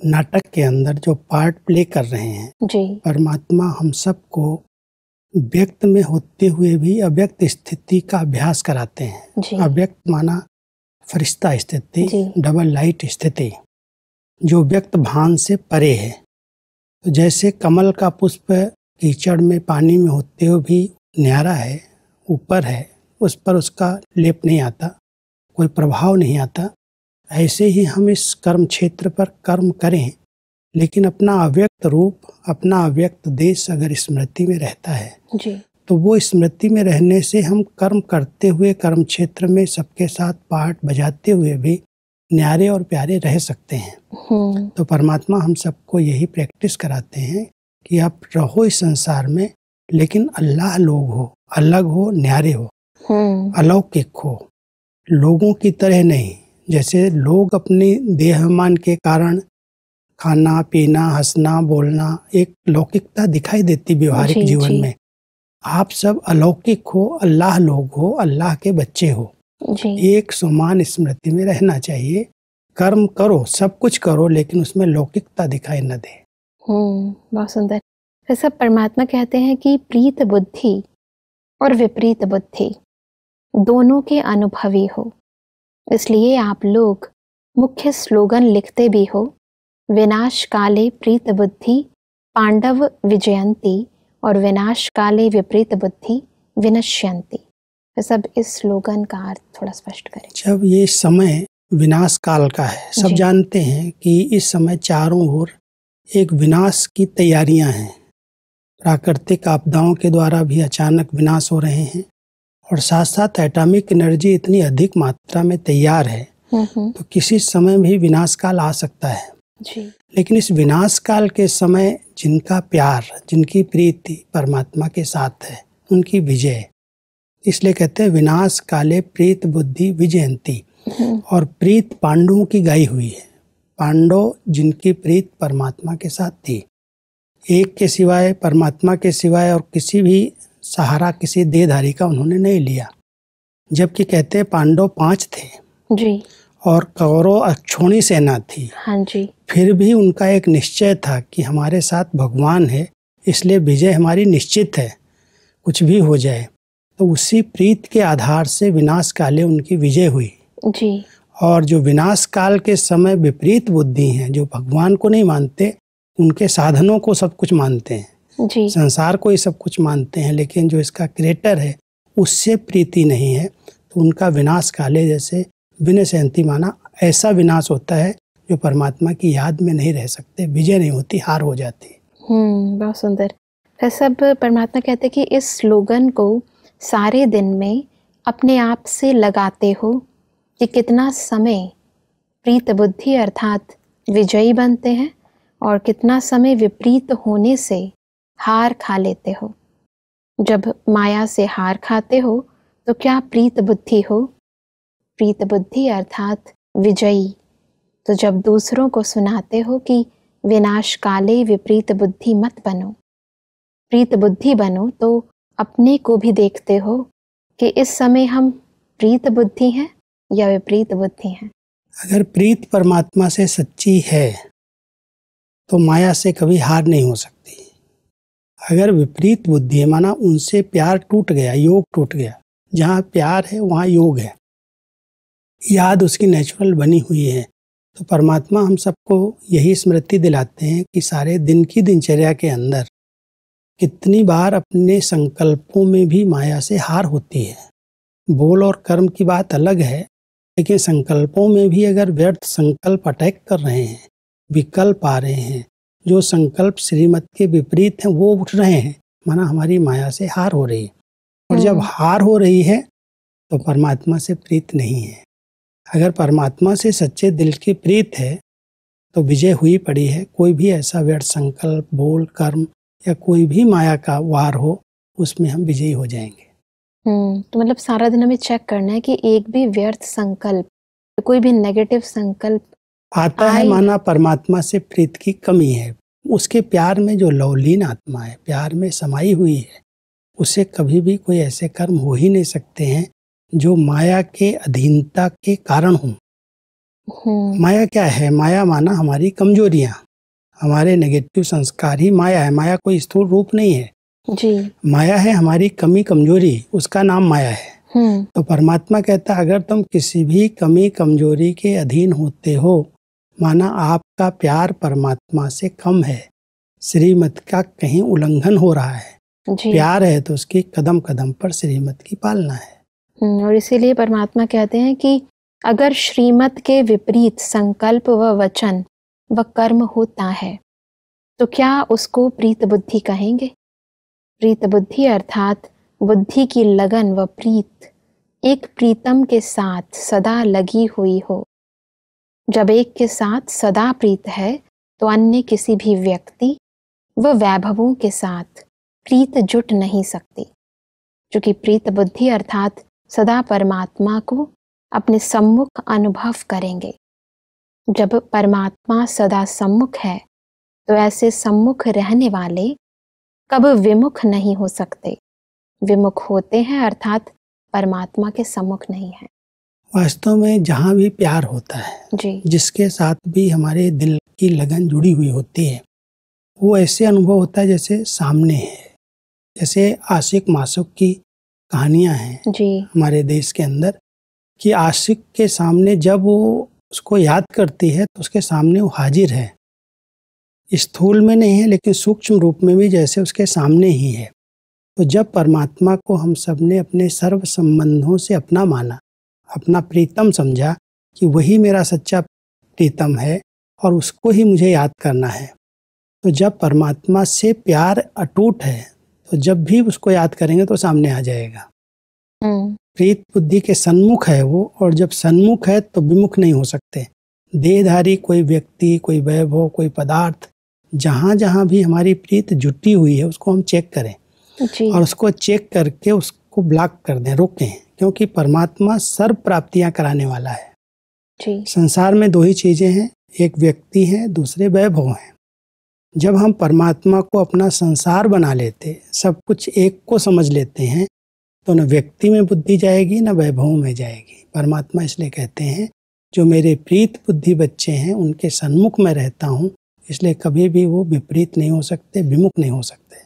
नाटक के अंदर जो पार्ट प्ले कर रहे हैं, जी, परमात्मा हम सबको व्यक्त में होते हुए भी अव्यक्त स्थिति का अभ्यास कराते हैं। जी, अव्यक्त माना फरिश्ता स्थिति, जी, डबल लाइट स्थिति, जो व्यक्त भान से परे है। तो जैसे कमल का पुष्प कीचड़ में पानी में होते हुए भी न्यारा है, ऊपर है, उस पर उसका लेप नहीं आता, कोई प्रभाव नहीं आता, ऐसे ही हम इस कर्म क्षेत्र पर कर्म करें, लेकिन अपना अव्यक्त रूप, अपना अव्यक्त देश अगर स्मृति में रहता है, जी, तो वो स्मृति में रहने से हम कर्म करते हुए कर्म क्षेत्र में सबके साथ पार्ट बजाते हुए भी न्यारे और प्यारे रह सकते हैं। तो परमात्मा हम सबको यही प्रैक्टिस कराते हैं कि आप रहो इस संसार में, लेकिन अल्लाह लोग हो, अलग हो, न्यारे हो, अलौकिक हो, लोगों की तरह नहीं। जैसे लोग अपनी देहमान के कारण खाना पीना हंसना बोलना एक लौकिकता दिखाई देती व्यवहारिक जी, जीवन जी, में, आप सब अलौकिक हो, अल्लाह लोग हो, अल्लाह के बच्चे हो। जी, एक समान स्मृति में रहना चाहिए। कर्म करो, सब कुछ करो, लेकिन उसमें लौकिकता दिखाई न दे। बहुत सुंदर। फिर सब परमात्मा कहते हैं कि प्रीत बुद्धि और विपरीत बुद्धि दोनों के अनुभवी हो, इसलिए आप लोग मुख्य स्लोगन लिखते भी हो, विनाश काले प्रीत बुद्धि पांडव विजयंती और विनाश काले विपरीत बुद्धि विनश्यंती। तो सब इस स्लोगन का अर्थ थोड़ा स्पष्ट करें। जब ये समय विनाश काल का है, सब जी, जानते हैं कि इस समय चारों ओर एक विनाश की तैयारियां हैं। प्राकृतिक आपदाओं के द्वारा भी अचानक विनाश हो रहे हैं, और साथ साथ एटॉमिक एनर्जी इतनी अधिक मात्रा में तैयार है, तो किसी समय भी विनाश काल आ सकता है। जी, लेकिन इस विनाश काल के समय जिनका प्यार, जिनकी प्रीति परमात्मा के साथ है, उनकी विजय, इसलिए कहते हैं विनाश काले प्रीत बुद्धि विजयंती। और प्रीत पांडवों की गाई हुई है। पांडव जिनकी प्रीत परमात्मा के साथ थी, एक के सिवाय, परमात्मा के सिवाय और किसी भी सहारा किसी देहधारी का उन्होंने नहीं लिया। जबकि कहते हैं पांडव 5 थे जी, और कौरव अक्षोणी सेना थी, हाँ जी, फिर भी उनका एक निश्चय था कि हमारे साथ भगवान है, इसलिए विजय हमारी निश्चित है, कुछ भी हो जाए। तो उसी प्रीत के आधार से विनाश काले उनकी विजय हुई। जी, और जो विनाश काल के समय विपरीत बुद्धि हैं, जो भगवान को नहीं मानते, उनके साधनों को सब कुछ मानते हैं, जी, संसार को ही सब कुछ मानते हैं, लेकिन जो इसका क्रिएटर है उससे प्रीति नहीं है, तो उनका विनाश काले जैसे विनश्यंती माना ऐसा विनाश होता है जो परमात्मा की याद में नहीं रह सकते, विजय नहीं होती, हार हो जाती। बहुत सुंदर। फिर सब परमात्मा कहते हैं कि इस स्लोगन को सारे दिन में अपने आप से लगाते हो कि कितना समय प्रीत बुद्धि अर्थात विजयी बनते हैं और कितना समय विपरीत होने से हार खा लेते हो। जब माया से हार खाते हो तो क्या प्रीत बुद्धि हो? प्रीत बुद्धि अर्थात विजयी। तो जब दूसरों को सुनाते हो कि विनाश काले विपरीत बुद्धि मत बनो, प्रीत बुद्धि बनो, तो अपने को भी देखते हो कि इस समय हम प्रीत बुद्धि हैं या विपरीत बुद्धि हैं। अगर प्रीत परमात्मा से सच्ची है तो माया से कभी हार नहीं हो सकती। अगर विपरीत बुद्धि है, माना उनसे प्यार टूट गया, योग टूट गया, जहाँ प्यार है वहाँ योग है, याद उसकी नेचुरल बनी हुई है, तो परमात्मा हम सबको यही स्मृति दिलाते हैं कि सारे दिन की दिनचर्या के अंदर कितनी बार अपने संकल्पों में भी माया से हार होती है। बोल और कर्म की बात अलग है, लेकिन संकल्पों में भी अगर व्यर्थ संकल्प अटैक कर रहे हैं, विकल्प आ रहे हैं, जो संकल्प श्रीमत के विपरीत हैं वो उठ रहे हैं, माना हमारी माया से हार हो रही है। और जब हार हो रही है तो परमात्मा से प्रीत नहीं है। अगर परमात्मा से सच्चे दिल की प्रीत है तो विजय हुई पड़ी है। कोई भी ऐसा व्यर्थ संकल्प, बोल, कर्म या कोई भी माया का वार हो, उसमें हम विजयी हो जाएंगे। तो मतलब सारा दिन हमें चेक करना है कि एक भी व्यर्थ संकल्प, कोई भी नेगेटिव संकल्प आता है, माना परमात्मा से प्रीत की कमी है। उसके प्यार में जो लवलीन आत्मा है, प्यार में समाई हुई है, उससे कभी भी कोई ऐसे कर्म हो ही नहीं सकते हैं जो माया के अधीनता के कारण हों। माया क्या है? माया माना हमारी कमजोरियां, हमारे नेगेटिव संस्कार ही माया है। माया कोई स्थूल रूप नहीं है जी। माया है हमारी कमी कमजोरी, उसका नाम माया है। तो परमात्मा कहता है अगर तुम किसी भी कमी कमजोरी के अधीन होते हो, माना आपका प्यार परमात्मा से कम है, श्रीमत का कहीं उल्लंघन हो रहा है। जी। प्यार है तो उसकी कदम कदम पर श्रीमत की पालना है। और इसीलिए परमात्मा कहते हैं कि अगर श्रीमत के विपरीत संकल्प व वचन व कर्म होता है तो क्या उसको प्रीत बुद्धि कहेंगे? प्रीत बुद्धि अर्थात बुद्धि की लगन व प्रीत एक प्रीतम के साथ सदा लगी हुई हो। जब एक के साथ सदा प्रीत है तो अन्य किसी भी व्यक्ति व वैभवों के साथ प्रीत जुट नहीं सकती, क्योंकि प्रीत बुद्धि अर्थात सदा परमात्मा को अपने सम्मुख अनुभव करेंगे। जब परमात्मा सदा सम्मुख है तो ऐसे सम्मुख रहने वाले कब विमुख नहीं हो सकते। विमुख होते हैं अर्थात परमात्मा के सम्मुख नहीं है। वास्तव में जहाँ भी प्यार होता है जी। जिसके साथ भी हमारे दिल की लगन जुड़ी हुई होती है, वो ऐसे अनुभव होता है जैसे सामने है। जैसे आशिक मासूक की कहानियां हैं जी। हमारे देश के अंदर, कि आशिक के सामने जब वो उसको याद करती है तो उसके सामने वो हाजिर है। स्थूल में नहीं है लेकिन सूक्ष्म रूप में भी जैसे उसके सामने ही है। तो जब परमात्मा को हम सब ने अपने सर्व संबंधों से अपना माना, अपना प्रीतम समझा कि वही मेरा सच्चा प्रीतम है और उसको ही मुझे याद करना है, तो जब परमात्मा से प्यार अटूट है तो जब भी उसको याद करेंगे तो सामने आ जाएगा। प्रीत बुद्धि के सन्मुख है वो, और जब सन्मुख है तो विमुख नहीं हो सकते। देहधारी कोई व्यक्ति, कोई वैभव, कोई पदार्थ, जहाँ जहाँ भी हमारी प्रीत जुटी हुई है उसको हम चेक करें जी। और उसको चेक करके उसको ब्लॉक कर दें, रोकें, क्योंकि परमात्मा सर्व प्राप्तियां कराने वाला है। जी। संसार में दो ही चीजें हैं, एक व्यक्ति है, दूसरे वैभव हैं। जब हम परमात्मा को अपना संसार बना लेते, सब कुछ एक को समझ लेते हैं, तो न व्यक्ति में बुद्धि जाएगी न वैभव में जाएगी। परमात्मा इसलिए कहते हैं जो मेरे प्रीत बुद्धि बच्चे हैं उनके सन्मुख में रहता हूँ, इसलिए कभी भी वो विपरीत नहीं हो सकते, विमुख नहीं हो सकते।